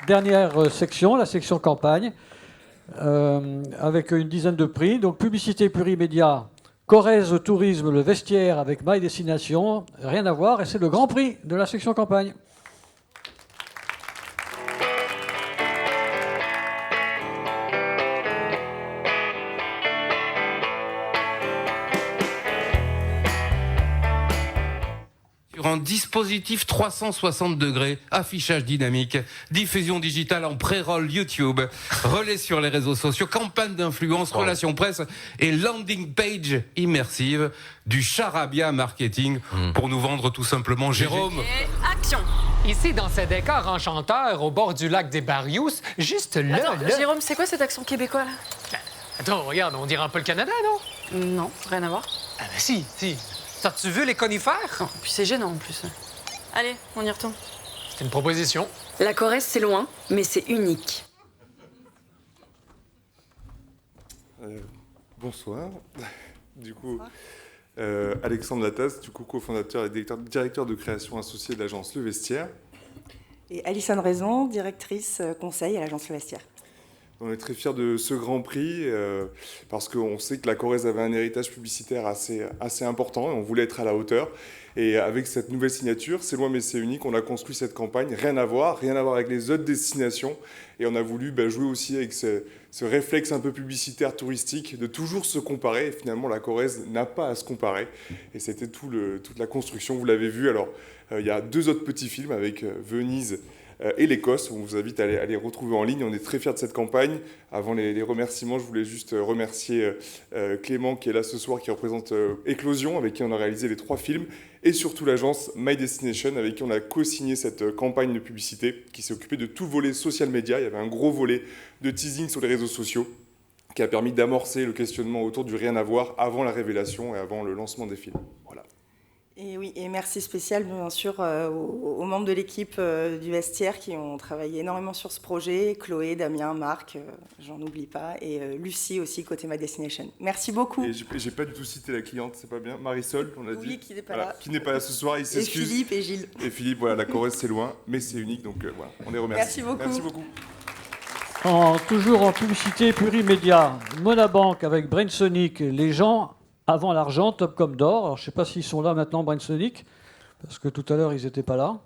dernière section, la section campagne, avec une dizaine de prix. Donc publicité plurimédia, Corrèze Tourisme, le vestiaire avec My Destination, rien à voir, et c'est le grand prix de la section campagne. Sur un dispositif 360 degrés, affichage dynamique, diffusion digitale en pré-roll YouTube, relais sur les réseaux sociaux, campagne d'influence, relations presse et landing page immersive, du charabia marketing pour nous vendre tout simplement Jérôme. Et action! Ici, dans ce décor enchanteur au bord du lac des Barrios, juste là, Attends, là... Jérôme, c'est quoi cet accent québécois, là? Attends, regarde, on dirait un peu le Canada, non? Non, rien à voir. Ah ben si. T'as-tu vu les conifères? Non, puis c'est gênant, en plus. Allez, on y retourne. C'est une proposition. La Corrèze, c'est loin, mais c'est unique. Bonsoir. Du coup, Alexandre Latas, du coup cofondateur et directeur de création associé de l'agence Le Vestiaire. Et Alison Raison, directrice conseil à l'agence Le Vestiaire. On est très fiers de ce Grand Prix parce qu'on sait que la Corrèze avait un héritage publicitaire assez important et on voulait être à la hauteur. Et avec cette nouvelle signature, c'est loin mais c'est unique, on a construit cette campagne, rien à voir avec les autres destinations. Et on a voulu jouer aussi avec ce réflexe un peu publicitaire, touristique, de toujours se comparer. Et finalement, la Corrèze n'a pas à se comparer. Et c'était toute la construction, vous l'avez vu. Alors, il y a 2 autres petits films avec Venise et l'Écosse. On vous invite à les retrouver en ligne. On est très fiers de cette campagne. Avant les remerciements, je voulais juste remercier Clément qui est là ce soir, qui représente Éclosion, avec qui on a réalisé les 3 films, et surtout l'agence My Destination, avec qui on a co-signé cette campagne de publicité, qui s'est occupée de tout le volet social media. Il y avait un gros volet de teasing sur les réseaux sociaux, qui a permis d'amorcer le questionnement autour du rien à voir avant la révélation et avant le lancement des films. Voilà. Et oui, et merci spécial bien sûr aux membres de l'équipe du Vestiaire qui ont travaillé énormément sur ce projet, Chloé, Damien, Marc, j'en oublie pas, et Lucie aussi côté My Destination. Merci beaucoup. Et j'ai pas du tout cité la cliente, c'est pas bien. Marisol, on l'a dit. Oui, qui n'est pas là. Qui n'est pas là ce soir, il s'excuse. Et Philippe et Gilles. Et Philippe, voilà, la Corrèze c'est loin, mais c'est unique, donc voilà, on les remercie. Merci beaucoup. Merci beaucoup. Toujours en publicité plurimédia, Monabank avec Brainsonic, les gens avant l'argent, top comme d'or. Alors je ne sais pas s'ils sont là maintenant, Brainsonic, parce que tout à l'heure ils n'étaient pas là.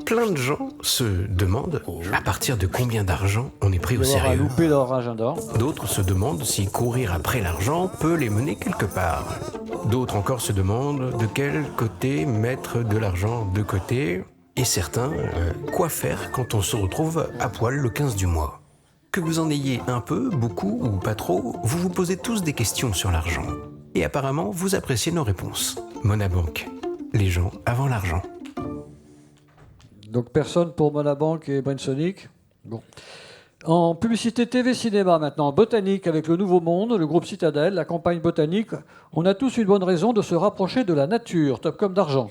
Plein de gens se demandent à partir de combien d'argent on est pris au Ils vont sérieux. louper leur agenda. D'autres se demandent si courir après l'argent peut les mener quelque part. D'autres encore se demandent de quel côté mettre de l'argent de côté. Et certains, quoi faire quand on se retrouve à poil le 15 du mois. Que vous en ayez un peu, beaucoup ou pas trop, vous vous posez tous des questions sur l'argent. Et apparemment, vous appréciez nos réponses. Monabank, les gens avant l'argent. Donc personne pour Monabank et Brainsonic. Bon. En publicité TV cinéma maintenant, Botanique avec le Nouveau Monde, le groupe Citadel, la campagne Botanique. On a tous une bonne raison de se rapprocher de la nature, top comme d'argent.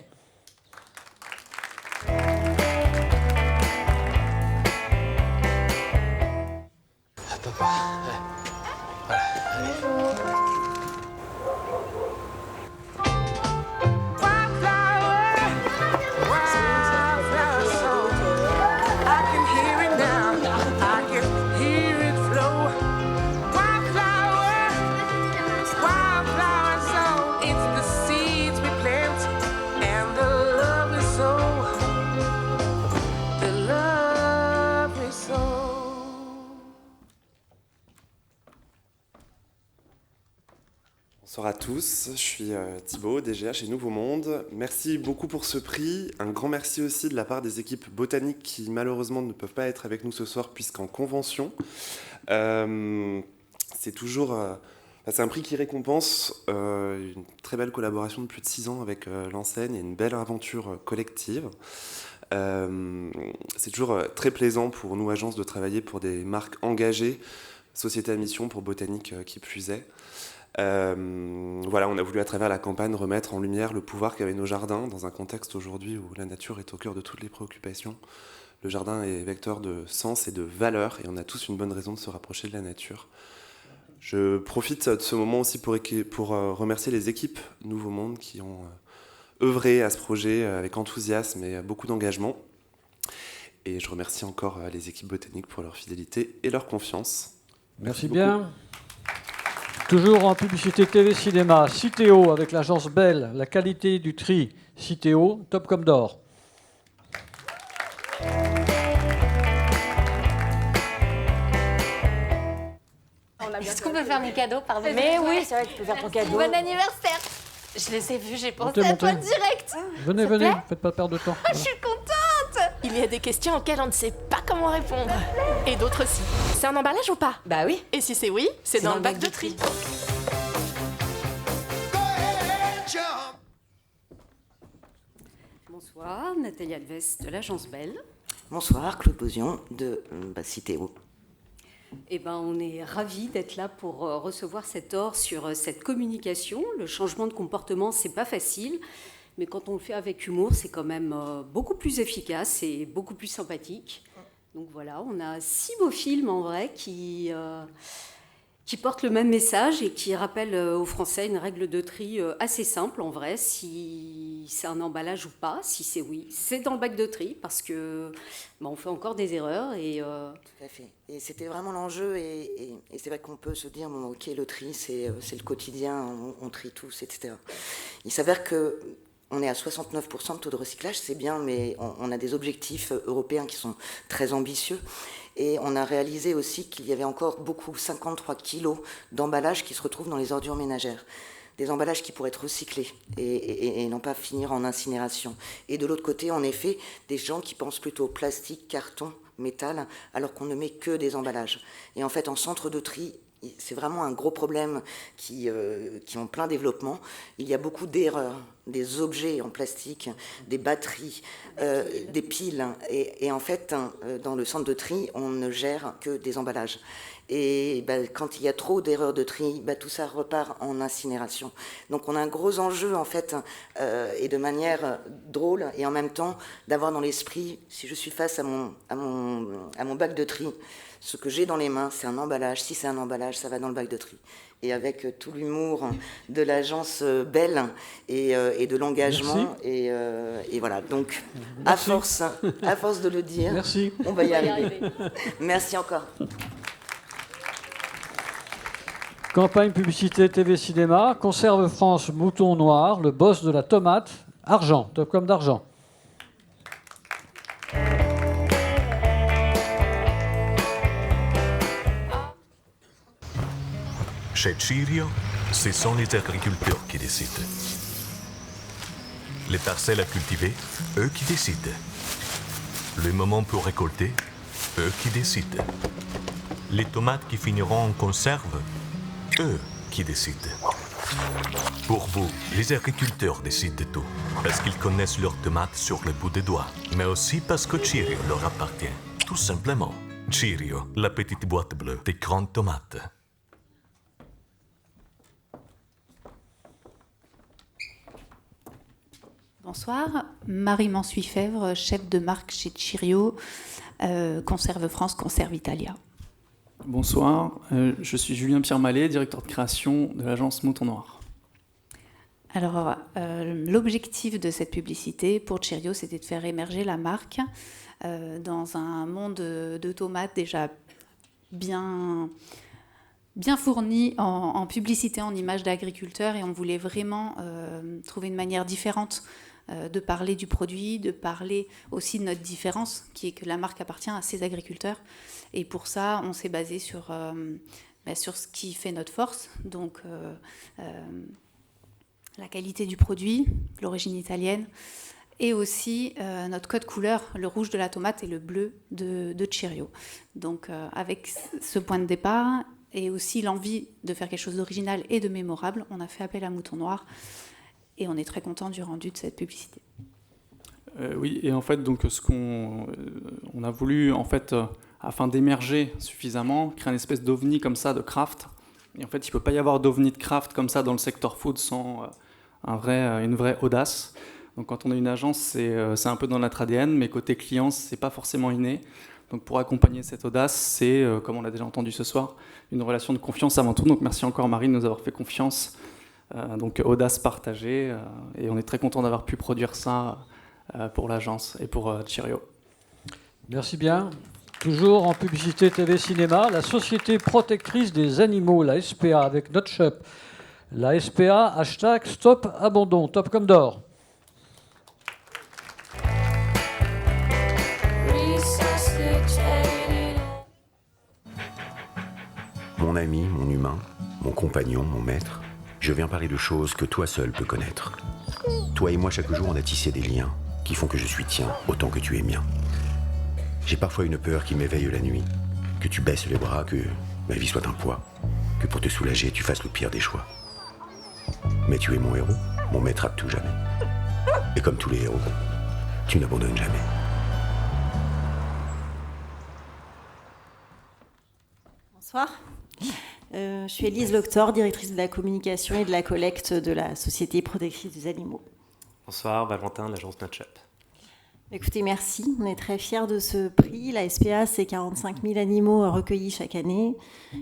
Bonsoir à tous, je suis Thibaut, DGA chez Nouveau Monde. Merci beaucoup pour ce prix. Un grand merci aussi de la part des équipes botaniques qui malheureusement ne peuvent pas être avec nous ce soir puisqu'en convention. C'est toujours... c'est un prix qui récompense une très belle collaboration de plus de 6 ans avec l'enseigne et une belle aventure collective. C'est toujours très plaisant pour nous, agences, de travailler pour des marques engagées, sociétés à mission pour botanique qui plus est. Voilà, on a voulu à travers la campagne remettre en lumière le pouvoir qu'avaient nos jardins dans un contexte aujourd'hui où la nature est au cœur de toutes les préoccupations. Le jardin est vecteur de sens et de valeur et on a tous une bonne raison de se rapprocher de la nature. Je profite de ce moment aussi pour remercier les équipes Nouveau Monde qui ont œuvré à ce projet avec enthousiasme et beaucoup d'engagement. Et je remercie encore les équipes botaniques pour leur fidélité et leur confiance. Merci bien. Toujours en publicité TV cinéma, Citeo avec l'agence Bell, la qualité du tri Citeo, top comme d'or. Est-ce qu'on peut faire mon cadeau, pardon? Mais oui, c'est vrai que tu peux faire ton cadeau. Bon anniversaire! Je les ai vus, j'ai pensé Montez, à toi montez. direct. Venez, Ça te venez, plaît? faites pas perdre de temps. Je suis contente! Il y a des questions auxquelles on ne sait pas comment répondre. Et d'autres aussi. C'est un emballage ou pas? Bah oui. Et si c'est oui, c'est dans le bac de tri. Bonsoir, Nathalie Alves de l'agence Bell. Bonsoir, Claude Bosion de Citeo. Eh ben, on est ravis d'être là pour recevoir cet or sur cette communication. Le changement de comportement, c'est pas facile, mais quand on le fait avec humour, c'est quand même beaucoup plus efficace et beaucoup plus sympathique. Donc voilà, on a 6 beaux films en vrai qui portent le même message et qui rappellent aux Français une règle de tri assez simple en vrai, si c'est un emballage ou pas, si c'est oui, c'est dans le bac de tri parce que on fait encore des erreurs. Tout à fait. Et c'était vraiment l'enjeu et c'est vrai qu'on peut se dire, bon, ok, le tri, c'est le quotidien, on trie tous, etc. Il s'avère qu'on est à 69% de taux de recyclage, c'est bien, mais on a des objectifs européens qui sont très ambitieux. Et on a réalisé aussi qu'il y avait encore 53 kilos d'emballages qui se retrouvent dans les ordures ménagères. Des emballages qui pourraient être recyclés et non pas finir en incinération. Et de l'autre côté, en effet, des gens qui pensent plutôt plastique, carton, métal, alors qu'on ne met que des emballages. Et en fait, en centre de tri, c'est vraiment un gros problème qui est en plein développement. Il y a beaucoup d'erreurs, des objets en plastique, des batteries, des piles. Et en fait, dans le centre de tri, on ne gère que des emballages. Et quand il y a trop d'erreurs de tri, tout ça repart en incinération. Donc on a un gros enjeu, en fait, et de manière drôle, et en même temps, d'avoir dans l'esprit, si je suis face à mon bac de tri, ce que j'ai dans les mains, c'est un emballage. Si c'est un emballage, ça va dans le bac de tri. Et avec tout l'humour de l'agence Bell et de l'engagement. Et voilà. Donc, à force de le dire, merci. On va y arriver. Merci encore. Campagne publicité TV cinéma, Conserve France Mouton Noir, le boss de la tomate, argent, top comme d'argent. Chez Cirio, ce sont les agriculteurs qui décident. Les parcelles à cultiver, eux qui décident. Le moment pour récolter, eux qui décident. Les tomates qui finiront en conserve, eux qui décident. Pour vous, les agriculteurs décident de tout, parce qu'ils connaissent leurs tomates sur le bout des doigts, mais aussi parce que Cirio leur appartient. Tout simplement. Cirio, la petite boîte bleue des grandes tomates. Bonsoir, Marie Mansuy-Fèvre, chef de marque chez Cirio, Conserve France, Conserve Italia. Bonsoir, je suis Julien Pierre Mallet, directeur de création de l'agence Mouton Noir. Alors, l'objectif de cette publicité pour Cirio, c'était de faire émerger la marque dans un monde de tomates déjà bien fourni en publicité, en images d'agriculteurs, et on voulait vraiment trouver une manière différente de parler du produit, de parler aussi de notre différence, qui est que la marque appartient à ces agriculteurs. Et pour ça, on s'est basé sur ce qui fait notre force, donc la qualité du produit, l'origine italienne, et aussi notre code couleur, le rouge de la tomate et le bleu de Cirio. Donc avec ce point de départ, et aussi l'envie de faire quelque chose d'original et de mémorable, on a fait appel à Mouton Noir, et on est très content du rendu de cette publicité. Oui, et en fait, donc, on a voulu, en fait, afin d'émerger suffisamment, créer une espèce d'ovni comme ça, de craft. Et en fait, il ne peut pas y avoir d'ovni de craft comme ça dans le secteur food sans une vraie audace. Donc quand on est une agence, c'est un peu dans notre ADN, mais côté client, ce n'est pas forcément inné. Donc pour accompagner cette audace, c'est, comme on l'a déjà entendu ce soir, une relation de confiance avant tout. Donc merci encore Marie de nous avoir fait confiance Donc audace partagée, et on est très content d'avoir pu produire ça pour l'agence et pour Cheerio. Merci bien. Toujours en publicité TV cinéma, la Société protectrice des animaux, la SPA, avec NotShop. La SPA, hashtag Stop Abandon, top comme d'or. Mon ami, mon humain, mon compagnon, mon maître, je viens parler de choses que toi seul peux connaître. Toi et moi, chaque jour, on a tissé des liens qui font que je suis tien autant que tu es mien. J'ai parfois une peur qui m'éveille la nuit, que tu baisses les bras, que ma vie soit un poids, que pour te soulager, tu fasses le pire des choix. Mais tu es mon héros, mon maître à tout jamais. Et comme tous les héros, tu n'abandonnes jamais. Bonsoir. Je suis Élise Loctor, directrice de la communication et de la collecte de la Société protectrice des animaux. Bonsoir, Valentin, de l'agence NotShop. Écoutez, merci. On est très fiers de ce prix. La SPA, c'est 45 000 animaux recueillis chaque année,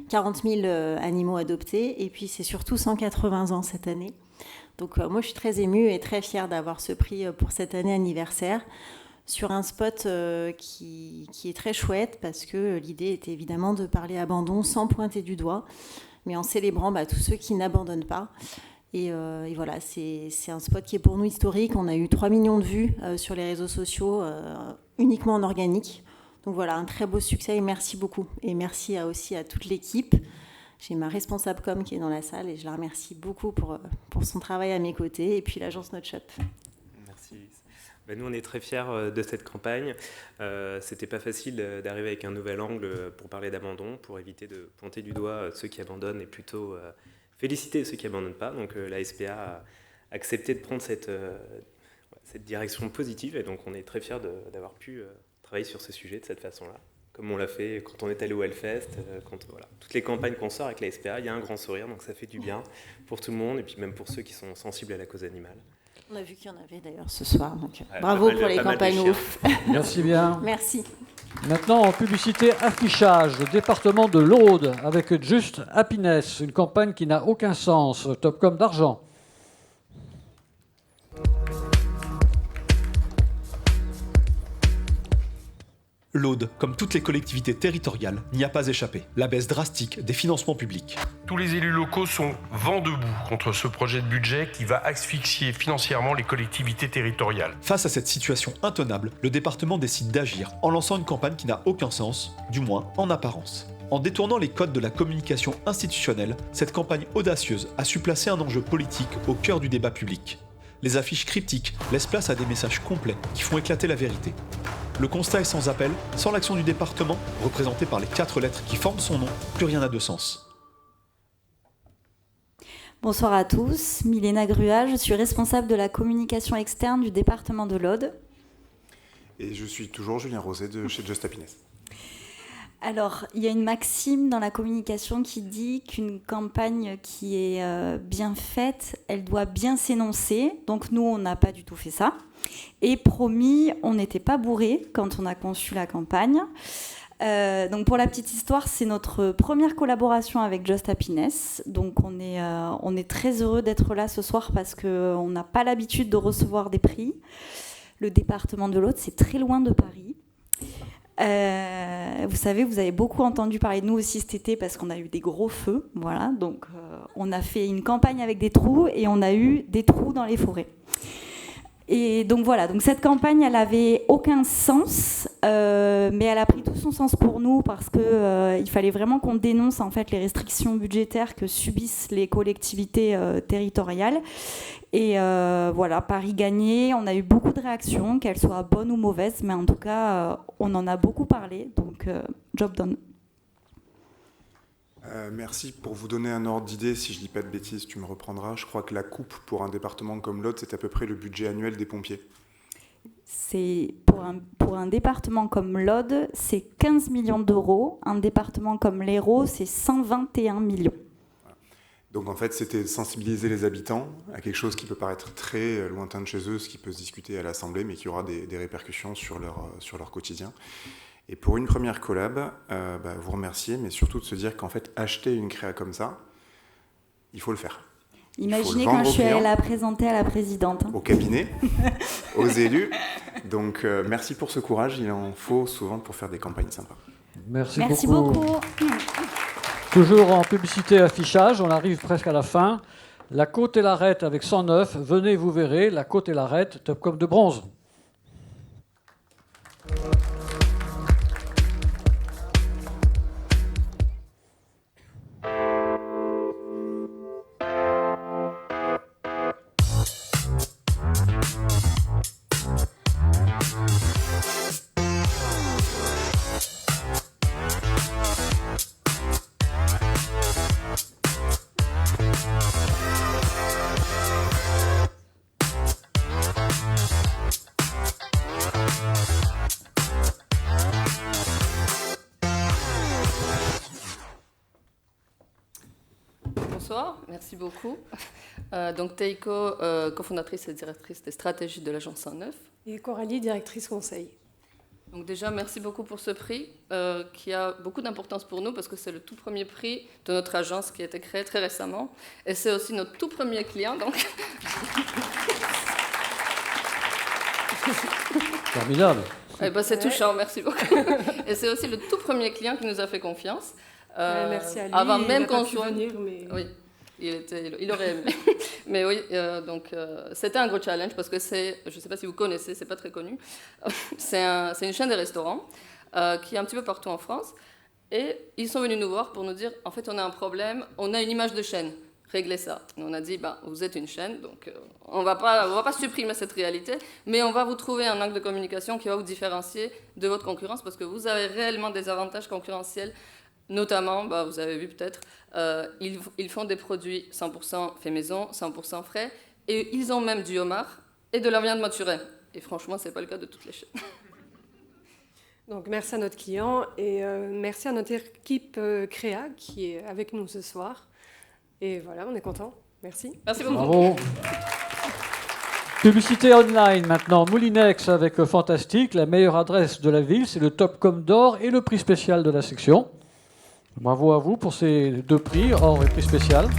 40 000 animaux adoptés, et puis c'est surtout 180 ans cette année. Donc moi, je suis très émue et très fière d'avoir ce prix pour cette année anniversaire, sur un spot qui est très chouette, parce que l'idée était évidemment de parler abandon sans pointer du doigt, mais en célébrant tous ceux qui n'abandonnent pas. Et voilà, c'est un spot qui est pour nous historique. On a eu 3 millions de vues sur les réseaux sociaux, uniquement en organique. Donc voilà, un très beau succès et merci beaucoup. Et merci aussi à toute l'équipe. J'ai ma responsable com qui est dans la salle et je la remercie beaucoup pour son travail à mes côtés. Et puis l'agence NotShop. Merci. Nous, on est très fiers de cette campagne. C'était pas facile d'arriver avec un nouvel angle pour parler d'abandon, pour éviter de pointer du doigt ceux qui abandonnent et plutôt féliciter ceux qui n'abandonnent pas. Donc la SPA a accepté de prendre cette direction positive et donc on est très fiers d'avoir pu travailler sur ce sujet de cette façon-là. Comme on l'a fait quand on est allé au Hellfest, toutes les campagnes qu'on sort avec la SPA, il y a un grand sourire, donc ça fait du bien pour tout le monde et puis même pour ceux qui sont sensibles à la cause animale. On a vu qu'il y en avait d'ailleurs ce soir, donc bravo pour les campagnes ouf. Merci bien. Merci. Maintenant, en publicité affichage, le département de l'Aude, avec Just Happiness, une campagne qui n'a aucun sens, top comme d'argent. L'Aude, comme toutes les collectivités territoriales, n'y a pas échappé. La baisse drastique des financements publics. Tous les élus locaux sont vent debout contre ce projet de budget qui va asphyxier financièrement les collectivités territoriales. Face à cette situation intenable, le département décide d'agir en lançant une campagne qui n'a aucun sens, du moins en apparence. En détournant les codes de la communication institutionnelle, cette campagne audacieuse a su placer un enjeu politique au cœur du débat public. Les affiches cryptiques laissent place à des messages complets qui font éclater la vérité. Le constat est sans appel, sans l'action du département, représenté par les 4 lettres qui forment son nom, plus rien n'a de sens. Bonsoir à tous, Milena Grua, je suis responsable de la communication externe du département de l'Aude. Et je suis toujours Julien Roset de chez Just Happiness. Alors, il y a une maxime dans la communication qui dit qu'une campagne qui est bien faite, elle doit bien s'énoncer. Donc nous, on n'a pas du tout fait ça. Et promis, on n'était pas bourrés quand on a conçu la campagne. Donc pour la petite histoire, c'est notre première collaboration avec Just Happiness. Donc on est très heureux d'être là ce soir parce qu'on n'a pas l'habitude de recevoir des prix. Le département de l'Aude, c'est très loin de Paris. Vous savez, vous avez beaucoup entendu parler de nous aussi cet été parce qu'on a eu des gros feux. Voilà, donc on a fait une campagne avec des trous et on a eu des trous dans les forêts. Et donc voilà, donc cette campagne, elle avait aucun sens, mais elle a pris tout son sens pour nous parce que il fallait vraiment qu'on dénonce en fait les restrictions budgétaires que subissent les collectivités territoriales. Et voilà, Paris gagné, on a eu beaucoup de réactions, qu'elles soient bonnes ou mauvaises, mais en tout cas, on en a beaucoup parlé, donc job done. Merci. Pour vous donner un ordre d'idée, si je ne dis pas de bêtises, tu me reprendras. Je crois que la coupe pour un département comme l'Aude, c'est à peu près le budget annuel des pompiers. C'est pour un département comme l'Aude, c'est 15 millions d'euros. Un département comme l'Hérault, c'est 121 millions. Donc en fait, c'était sensibiliser les habitants à quelque chose qui peut paraître très lointain de chez eux, ce qui peut se discuter à l'Assemblée, mais qui aura des répercussions sur leur quotidien. Et pour une première collab, vous remercier, mais surtout de se dire qu'en fait, acheter une créa comme ça, il faut le faire. Imaginez quand je suis allée la présenter à la présidente. Au cabinet, aux élus. Donc merci pour ce courage, il en faut souvent pour faire des campagnes sympas. Merci beaucoup. Toujours en publicité affichage, on arrive presque à la fin. La Côte et l'Arête avec 109, venez vous verrez, la Côte et l'Arête, top comme de bronze. Bonsoir, merci beaucoup. Donc Teiko, cofondatrice et directrice des stratégies de l'agence 109. Et Coralie, directrice conseil. Donc déjà, merci beaucoup pour ce prix qui a beaucoup d'importance pour nous parce que c'est le tout premier prix de notre agence qui a été créé très récemment. Et c'est aussi notre tout premier client, donc... Formidable. Eh ben, c'est touchant, merci beaucoup. Et c'est aussi le tout premier client qui nous a fait confiance. Merci à lui, avant même il n'a qu'on pas pu soit... venir, mais... Oui, il aurait aimé. Mais oui, donc c'était un gros challenge parce que c'est, je ne sais pas si vous connaissez, c'est pas très connu, c'est une chaîne de restaurants qui est un petit peu partout en France. Et ils sont venus nous voir pour nous dire, en fait, on a un problème, on a une image de chaîne, réglez ça. Et on a dit, vous êtes une chaîne, donc on va pas supprimer cette réalité, mais on va vous trouver un angle de communication qui va vous différencier de votre concurrence parce que vous avez réellement des avantages concurrentiels. Notamment, vous avez vu peut-être, ils font des produits 100% fait maison, 100% frais, et ils ont même du homard et de la viande maturée. Et franchement, ce n'est pas le cas de toutes les chaînes. Donc merci à notre client et merci à notre équipe Créa qui est avec nous ce soir. Et voilà, on est content. Merci. Merci beaucoup. Bravo. Publicité online maintenant, Moulinex avec Fantastique, la meilleure adresse de la ville, c'est le Topcom d'or et le prix spécial de la section. Bravo à vous pour ces deux prix, or et prix spécial.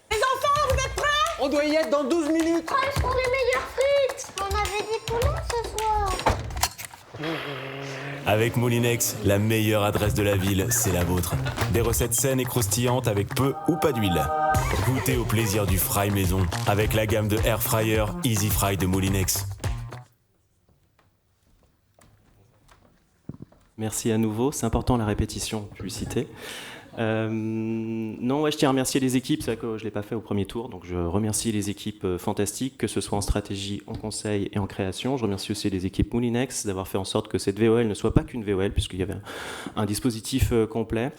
Les enfants, vous êtes prêts? On doit y être dans 12 minutes. Quelles sont les meilleures frites? On avait dit poulet ce soir. Avec Moulinex, la meilleure adresse de la ville, c'est la vôtre. Des recettes saines et croustillantes avec peu ou pas d'huile. Goûtez au plaisir du fry maison avec la gamme de Air Fryer Easy Fry de Moulinex. Merci à nouveau, c'est important la répétition, publicité. Je tiens à remercier les équipes, c'est vrai que je ne l'ai pas fait au premier tour, donc je remercie les équipes fantastiques, que ce soit en stratégie, en conseil et en création. Je remercie aussi les équipes Moulinex d'avoir fait en sorte que cette VOL ne soit pas qu'une VOL, puisqu'il y avait un dispositif complet.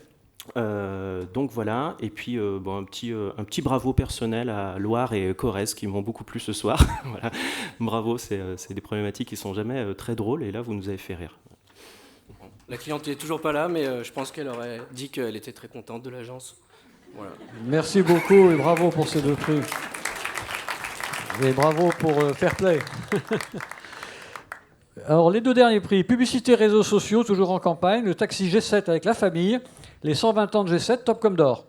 Donc voilà, et puis un petit bravo personnel à Loire et Corrèze qui m'ont beaucoup plu ce soir. Voilà. Bravo, c'est des problématiques qui ne sont jamais très drôles, et là vous nous avez fait rire. La cliente n'est toujours pas là, mais je pense qu'elle aurait dit qu'elle était très contente de l'agence. Voilà. Merci beaucoup et bravo pour ces deux prix. Et bravo pour Fair Play. Alors, les deux derniers prix, publicité réseaux sociaux, toujours en campagne, le taxi G7 avec la famille, les 120 ans de G7, Topcom d'or.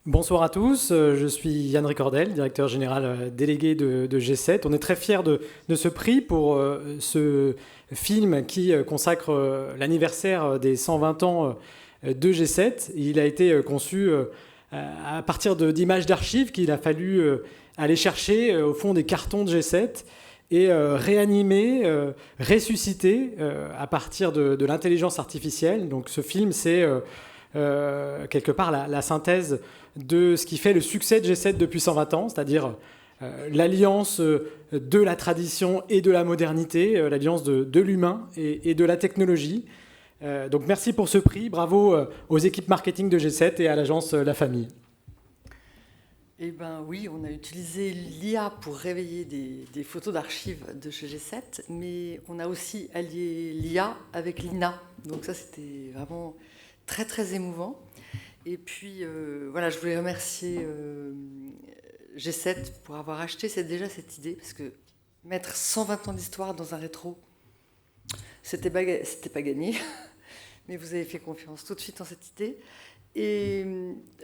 Bonsoir à tous, je suis Yann Ricordel, directeur général délégué de G7. On est très fiers de ce prix pour ce film qui consacre l'anniversaire des 120 ans de G7. Il a été conçu à partir d'images d'archives qu'il a fallu aller chercher au fond des cartons de G7 et réanimer, ressusciter à partir de l'intelligence artificielle. Donc ce film, c'est quelque part la synthèse de ce qui fait le succès de G7 depuis 120 ans, c'est-à-dire l'alliance de la tradition et de la modernité, l'alliance de l'humain et de la technologie. Donc merci pour ce prix, bravo aux équipes marketing de G7 et à l'agence La Famille. Eh bien oui, on a utilisé l'IA pour réveiller des photos d'archives de chez G7, mais on a aussi allié l'IA avec l'INA. Donc ça, c'était vraiment très très émouvant. Et puis voilà, je voulais remercier G7 pour avoir acheté déjà cette idée, parce que mettre 120 ans d'histoire dans un rétro, c'était pas gagné, mais vous avez fait confiance tout de suite en cette idée. Et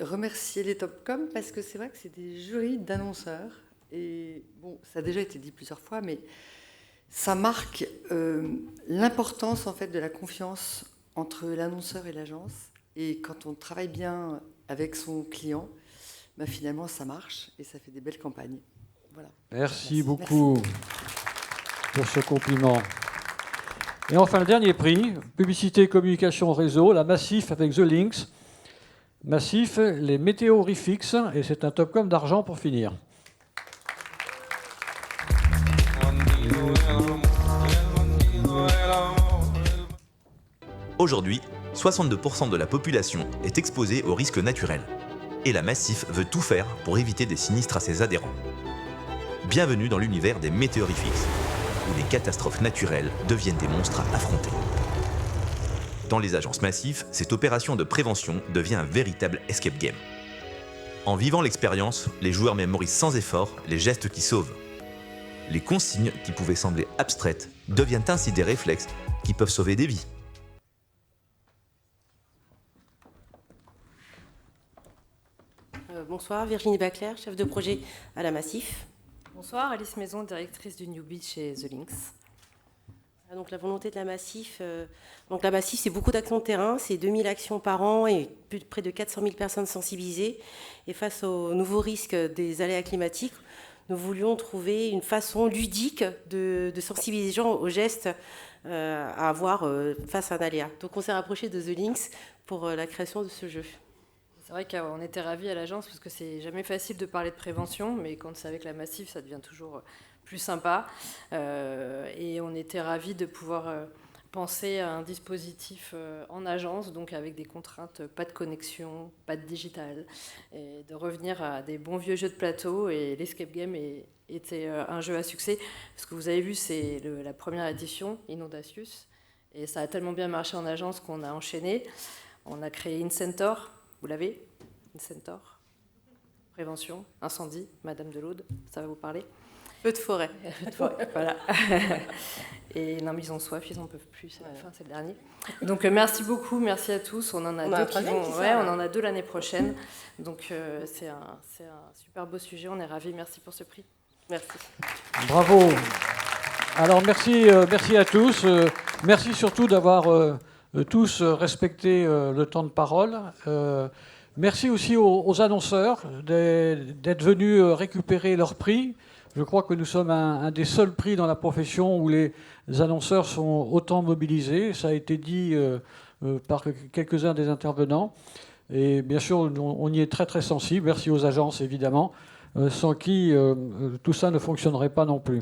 remercier les Topcom, parce que c'est vrai que c'est des jurys d'annonceurs, et bon, ça a déjà été dit plusieurs fois, mais ça marque l'importance en fait de la confiance entre l'annonceur et l'agence. Et quand on travaille bien avec son client, bah finalement ça marche et ça fait des belles campagnes. Voilà. Merci beaucoup pour ce compliment. Et enfin le dernier prix, publicité, communication, réseau, la Massif avec The Lynx. Massif, les météorifix, et c'est un Topcom d'argent pour finir. Aujourd'hui, 62% de la population est exposée aux risques naturels. Et la Massif veut tout faire pour éviter des sinistres à ses adhérents. Bienvenue dans l'univers des météorifix, où les catastrophes naturelles deviennent des monstres à affronter. Dans les agences Massif, cette opération de prévention devient un véritable escape game. En vivant l'expérience, les joueurs mémorisent sans effort les gestes qui sauvent. Les consignes qui pouvaient sembler abstraites deviennent ainsi des réflexes qui peuvent sauver des vies. Bonsoir, Virginie Baclair, chef de projet à la Massif. Bonsoir, Alice Maison, directrice du Newbie chez The Lynx. Donc la volonté de la Massif, c'est beaucoup d'actions de terrain, c'est 2000 actions par an et près de 400 000 personnes sensibilisées. Et face aux nouveaux risques des aléas climatiques, nous voulions trouver une façon ludique de sensibiliser les gens aux gestes à avoir face à un aléa. Donc on s'est rapproché de The Lynx pour la création de ce jeu. C'est vrai qu'on était ravis à l'agence parce que c'est jamais facile de parler de prévention, mais quand c'est avec la Massif, ça devient toujours plus sympa. Et on était ravis de pouvoir penser à un dispositif en agence, donc avec des contraintes, pas de connexion, pas de digital, et de revenir à des bons vieux jeux de plateau. Et l'Escape Game était un jeu à succès. Ce que vous avez vu, c'est la première édition, Inondacius, et ça a tellement bien marché en agence qu'on a enchaîné. On a créé Incentor. Vous l'avez, Incentor, prévention, incendie, Madame de l'Aude, ça va vous parler. Feu de forêt. Feu de forêt, voilà. Et non, mais ils ont soif, ils n'en peuvent plus, c'est la fin, c'est le dernier. Donc merci beaucoup, merci à tous. On en a deux qui vont, on en a deux l'année prochaine. Donc c'est un super beau sujet, on est ravis. Merci pour ce prix. Merci. Bravo. Alors merci à tous. Merci surtout d'avoir tous respecter le temps de parole. Merci aussi aux annonceurs d'être venus récupérer leur prix. Je crois que nous sommes un des seuls prix dans la profession où les annonceurs sont autant mobilisés. Ça a été dit par quelques-uns des intervenants. Et bien sûr, on y est très très sensible. Merci aux agences, évidemment, sans qui tout ça ne fonctionnerait pas non plus.